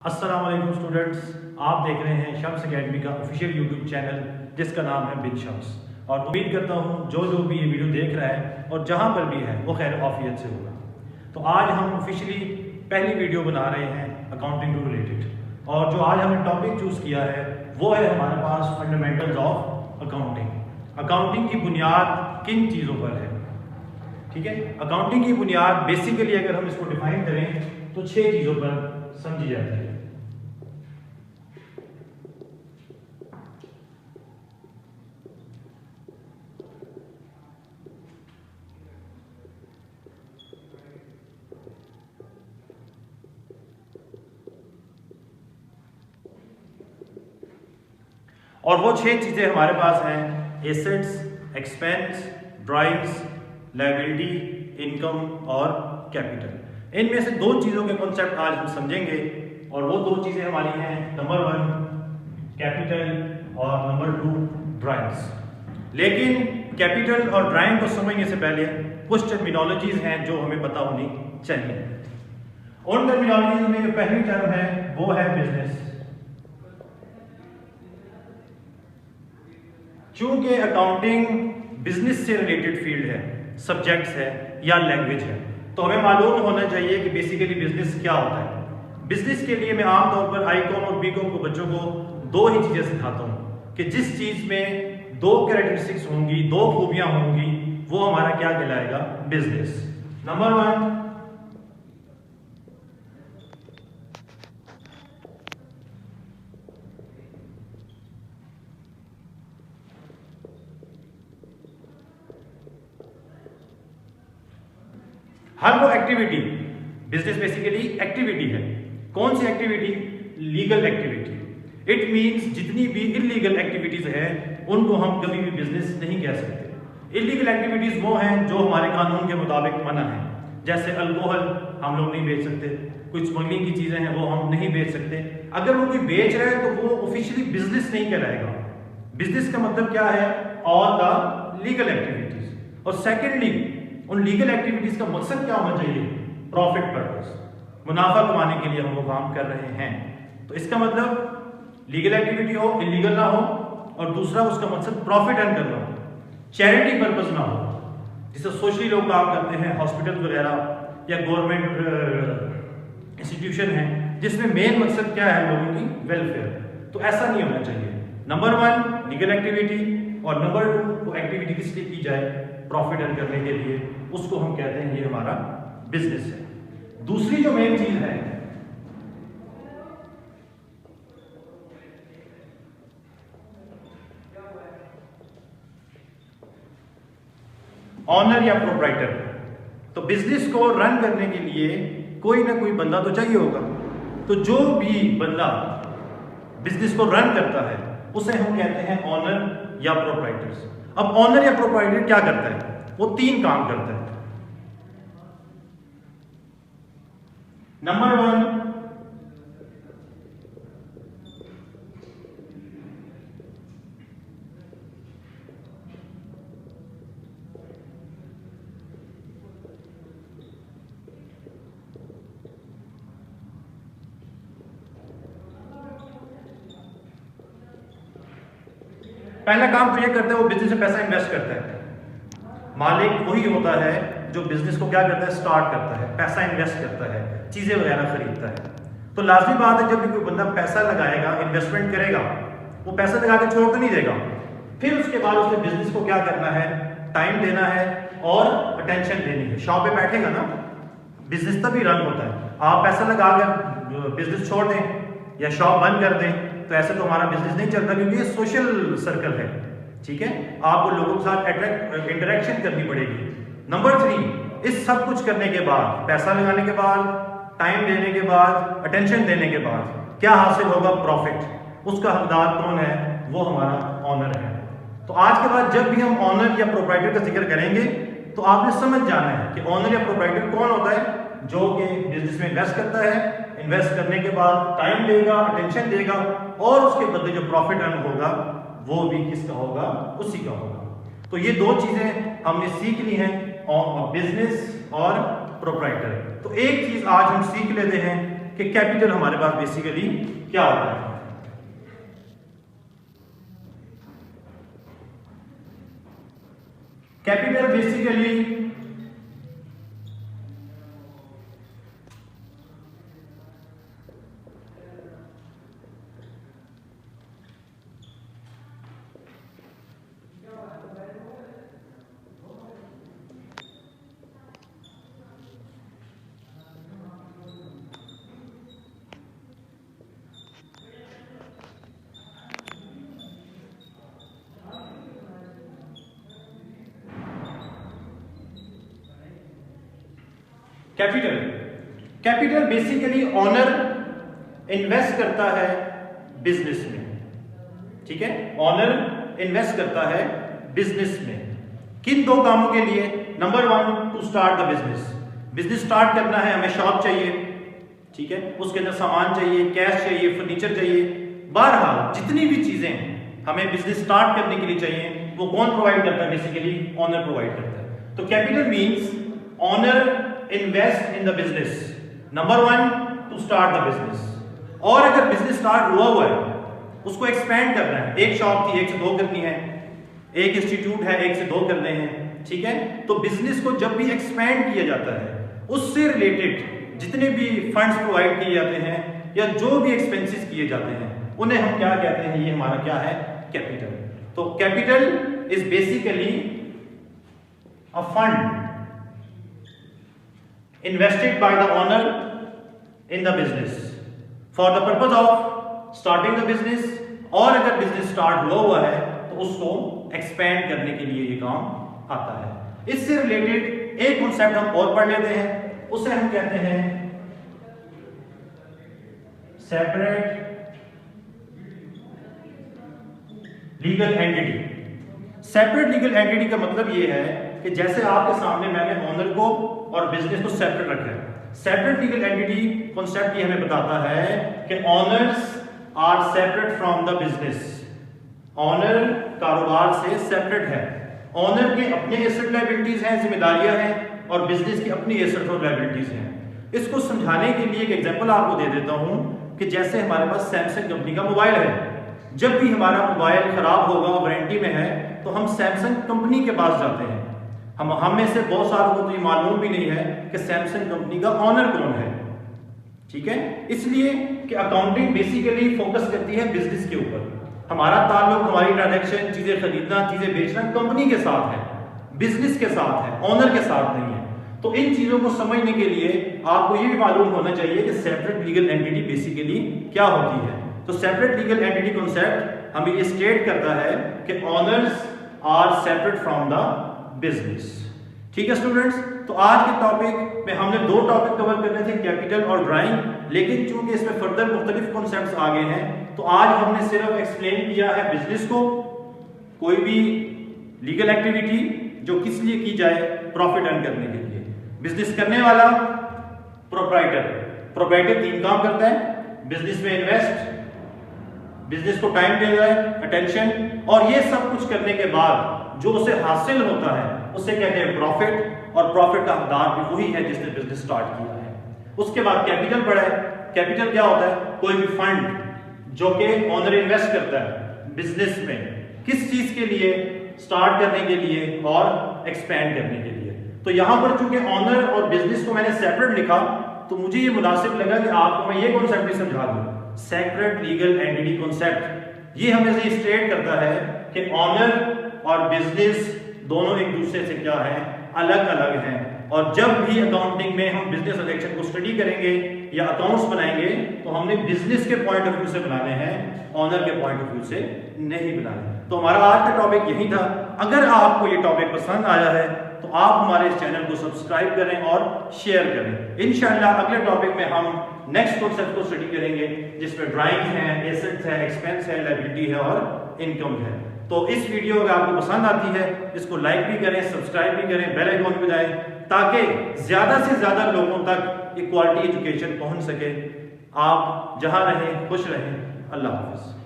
अस्सलाम वालेकुम स्टूडेंट्स, आप देख रहे हैं शम्स अकेडमी का ऑफिशियल यूट्यूब चैनल जिसका नाम है बिन शम्स। और उम्मीद करता हूँ जो भी ये वीडियो देख रहा है और जहाँ पर भी है वो खैर आफियत से होगा। तो आज हम ऑफिशियली पहली वीडियो बना रहे हैं अकाउंटिंग टू रिलेटेड, और जो आज हमने टॉपिक चूज़ किया है वो है हमारे पास फंडामेंटल्स ऑफ अकाउंटिंग। अकाउंटिंग की बुनियाद किन चीज़ों पर है, ठीक है। अकाउंटिंग की बुनियाद बेसिकली अगर हम इसको डिफाइन करें तो 6 चीज़ों पर समझी जाती है। और वो 6 चीजें हमारे पास हैं: assets, expense, drives, liability, income और कैपिटल। इनमें से 2 चीजों के कॉन्सेप्ट आज हम समझेंगे, और वो 2 चीजें हमारी हैं, नंबर 1 कैपिटल और नंबर 2 ड्राइव्स। लेकिन कैपिटल और ड्राइव को समझने से पहले कुछ टर्मिनोलॉजीज हैं जो हमें पता होनी चाहिए। उन टर्मिनोलॉजीज में जो पहली टर्म है वो है बिजनेस। चूंकि अकाउंटिंग बिजनेस से रिलेटेड फील्ड है, सब्जेक्ट्स है या लैंग्वेज है, तो हमें मालूम होना चाहिए कि बेसिकली बिजनेस क्या होता है। बिजनेस के लिए मैं आमतौर पर आईकॉम और बीकॉम को बच्चों को 2 ही चीजें सिखाता हूं कि जिस चीज में 2 कैरेक्टरिस्टिक्स होंगी, 2 खूबियां होंगी, वो हमारा क्या कहलाएगा, बिजनेस। नंबर 1 हर वो एक्टिविटी, बिजनेस बेसिकली एक्टिविटी है। कौन सी activity? Legal activity. It means जितनी भी इलीगल एक्टिविटीज है उनको हम कभी भी बिजनेस नहीं कह सकते। इलीगल एक्टिविटीज वो हैं जो हमारे कानून के मुताबिक मना है, जैसे अल्कोहल हम लोग नहीं बेच सकते, कुछ स्मगलिंग की चीजें हैं वो हम नहीं बेच सकते। अगर वो कोई बेच रहा है तो वो ऑफिशियली बिजनेस नहीं कहलाएगा। बिजनेस का मतलब क्या है? All the legal activities. और सेकेंडली उन लीगल एक्टिविटीज का मकसद क्या होना चाहिए? प्रॉफिट पर्पस, मुनाफा कमाने के लिए हम वो काम कर रहे हैं। तो इसका मतलब लीगल एक्टिविटी हो, इलीगल ना हो, और दूसरा उसका मकसद प्रॉफिट अर्न करना हो, चैरिटी पर्पस ना हो। जिससे सोशली लोग काम करते हैं, हॉस्पिटल वगैरह या गवर्नमेंट इंस्टीट्यूशन है, जिसमें मेन मकसद क्या है, लोगों की वेलफेयर। तो ऐसा नहीं होना चाहिए। नंबर 1 लीगल एक्टिविटी, और नंबर 2 वो एक्टिविटी किस लिए की जाए? प्रॉफिट अर्न करने के लिए। उसको हम कहते हैं ये हमारा बिजनेस है। दूसरी जो मेन चीज है ऑनर या प्रोप्राइटर। तो बिजनेस को रन करने के लिए कोई ना कोई बंदा तो चाहिए होगा। तो जो भी बंदा बिजनेस को रन करता है उसे हम कहते हैं ऑनर या प्रोप्राइटर्स। अब ऑनर या प्रोप्राइटर क्या करता है? वो 3 काम करता है। नंबर 1 पहला काम तो ये करता है, वो बिजनेस में पैसा इन्वेस्ट करता है। मालिक वही होता है जो बिजनेस को क्या करता है, स्टार्ट करता है, पैसा इन्वेस्ट करता है, चीजें वगैरह खरीदता है। तो लाजमी बात है, जब भी कोई बंदा पैसा लगाएगा, इन्वेस्टमेंट करेगा, वो पैसा लगा के छोड़ तो नहीं देगा। फिर उसके बाद उसने बिजनेस को क्या करना है, टाइम देना है और अटेंशन देनी है। शॉप पे बैठेगा ना, बिजनेस तभी रन होता है। आप पैसा लगाकर बिजनेस छोड़ दें या शॉप बंद कर दें तो ऐसे तो हमारा बिजनेस नहीं चलता, क्योंकि ये सोशल सर्कल है, ठीक है। आपको लोगों के साथ इंटरेक्शन करनी पड़ेगी। नंबर 3 इस सब कुछ करने के बाद, पैसा लगाने के बाद, टाइम देने के बाद, अटेंशन देने के बाद क्या हासिल होगा? प्रॉफिट। उसका हकदार कौन है? वो हमारा ऑनर है। तो आज के बाद जब भी हम ऑनर या प्रोप्राइटर का जिक्र करेंगे तो आपने समझ जाना है कि ऑनर या प्रोप्राइटर कौन होता है, जो कि बिजनेस में इन्वेस्ट करता है, इन्वेस्ट करने के बाद टाइम देगा, अटेंशन देगा, और उसके बदले जो प्रॉफिट अर्न होगा वो भी किसका होगा? उसी का होगा। तो ये 2 चीजें हमने सीख ली हैं, बिजनेस और प्रोप्राइटर। तो एक चीज आज हम सीख लेते हैं कि कैपिटल हमारे पास बेसिकली क्या होता है। Capital basically capital basically owner invest करता है बिजनेस में, ठीक है। ओनर इन्वेस्ट करता है बिजनेस में किन दो कामों के लिए? Number 1 to start the business start करना है, हमें शॉप चाहिए, ठीक है, उसके अंदर सामान चाहिए, कैश चाहिए, फर्नीचर चाहिए, बहरहाल जितनी भी चीजें हमें बिजनेस स्टार्ट करने के लिए चाहिए वो कौन प्रोवाइड करता है? बेसिकली ओनर प्रोवाइड करता है। तो capital means owner invest in the business, number 1 to start the business. और अगर बिजनेस स्टार्ट हुआ है उसको एक्सपेंड करना है, एक शॉप थी 1 से 2 करनी है, एक इंस्टीट्यूट है 1 से 2 करने हैं, ठीक है। तो बिजनेस को जब भी एक्सपेंड किया जाता है उससे रिलेटेड जितने भी फंड्स प्रोवाइड किए जाते हैं या जो भी एक्सपेंसेस किए जाते हैं उन्हें हम क्या कहते हैं? ये हमारा क्या है? कैपिटल। तो capital is basically a fund invested by the owner in the business for the purpose of starting the business, और अगर बिजनेस स्टार्ट हुआ है तो उसको एक्सपेंड करने के लिए ये काम आता है। इससे रिलेटेड एक कॉन्सेप्ट हम और पढ़ लेते हैं, उसे हम कहते हैं separate legal entity. Separate legal entity का मतलब ये है कि जैसे आपके सामने मैंने ओनर को और बिजनेस को सेपरेट रखा है। सेपरेट लीगल एंटिटी कॉन्सेप्ट ये हमें बताता है कि owners are separate from the business. Owner कारोबार से सेपरेट है, ओनर के अपने एसेट लायबिलिटीज हैं, जिम्मेदारियां हैं, और बिजनेस की अपनी एसेट और लायबिलिटीज हैं। इसको समझाने के लिए एक एग्जांपल आपको दे देता हूं कि जैसे हमारे पास सैमसंग कंपनी का मोबाइल है, जब भी हमारा मोबाइल खराब होगा, वारंटी में है, तो हम सैमसंग कंपनी के पास जाते हैं। हम में से बहुत सारों को तो ये मालूम भी नहीं है कि सैमसंग कंपनी का ओनर कौन है, ठीक है। इसलिए कि अकाउंटिंग बेसिकली फोकस करती है बिजनेस के ऊपर। हमारा ताल्लुक, हमारी ट्रांजैक्शन, चीजें खरीदना, चीजें बेचना कंपनी के साथ है, बिजनेस के साथ है, ओनर के साथ नहीं है। तो इन चीजों को समझने के लिए आपको ये भी मालूम होना चाहिए कि सेपरेट लीगल एंटिटी बेसिकली क्या होती है। तो सेपरेट लीगल एंटिटी कॉन्सेप्ट हमें ये स्टेट करता है कि owners are separate from the business, ठीक है स्टूडेंट्स। तो आज के टॉपिक में हमने 2 टॉपिक कवर करने थे, कैपिटल और ड्राइंग, लेकिन चूंकि इसमें फर्दर मुख्तलिफ कॉन्सेप्ट्स आ गए हैं तो आज हमने सिर्फ एक्सप्लेन किया है बिजनेस को। कोई भी लीगल एक्टिविटी जो किस लिए की जाए? प्रॉफिट अर्न करने के लिए। बिजनेस करने वाला प्रोप्राइटर 3 काम करता है, बिजनेस में इन्वेस्ट, बिजनेस को टाइम दे रहा है, अटेंशन, और ये सब कुछ करने के बाद जो उसे हासिल होता है उसे कहते हैं प्रॉफिट, और प्रॉफिट का हकदार भी वही है जिसने बिजनेस स्टार्ट किया है। उसके बाद कैपिटल पड़ा है। कैपिटल क्या होता है? कोई भी फंड जो कि ओनर इन्वेस्ट करता है बिजनेस में, किस चीज के लिए? स्टार्ट करने के लिए और एक्सपेंड करने के लिए। तो यहां पर चूंकि ओनर और बिजनेस को मैंने सेपरेट लिखा तो मुझे ये मुनासिब लगा कि आपको मैं ये कॉन्सेप्ट भी समझा दूं। सेपरेट लीगल एंटिटी कॉन्सेप्ट ये हमें से स्टेट करता है कि ओनर और बिजनेस दोनों एक दूसरे से क्या है? अलग अलग हैं। और जब भी अकाउंटिंग में हम बिजनेस ट्रांजैक्शन को स्टडी करेंगे या अकाउंट्स बनाएंगे तो हमने बिजनेस के पॉइंट ऑफ व्यू से बनाने हैं, ओनर के पॉइंट ऑफ व्यू से नहीं बनाने। तो हमारा आज का टॉपिक यही था। अगर आपको ये टॉपिक पसंद आया है तो आप हमारे इस चैनल को सब्सक्राइब करें और शेयर करें। इंशाल्लाह अगले टॉपिक में हम नेक्स्ट कॉन्सेप्ट को स्टडी करेंगे जिसमें ड्राइंग है, एसेट्स है, एक्सपेंस है, लायबिलिटी है और इनकम है। तो इस वीडियो अगर आपको पसंद आती है इसको लाइक भी करें, सब्सक्राइब भी करें, बेल आइकॉन भी दबाएं ताकि ज्यादा से ज्यादा लोगों तक क्वालिटी एजुकेशन पहुंच सके। आप जहां रहें खुश रहें। अल्लाह हाफिज।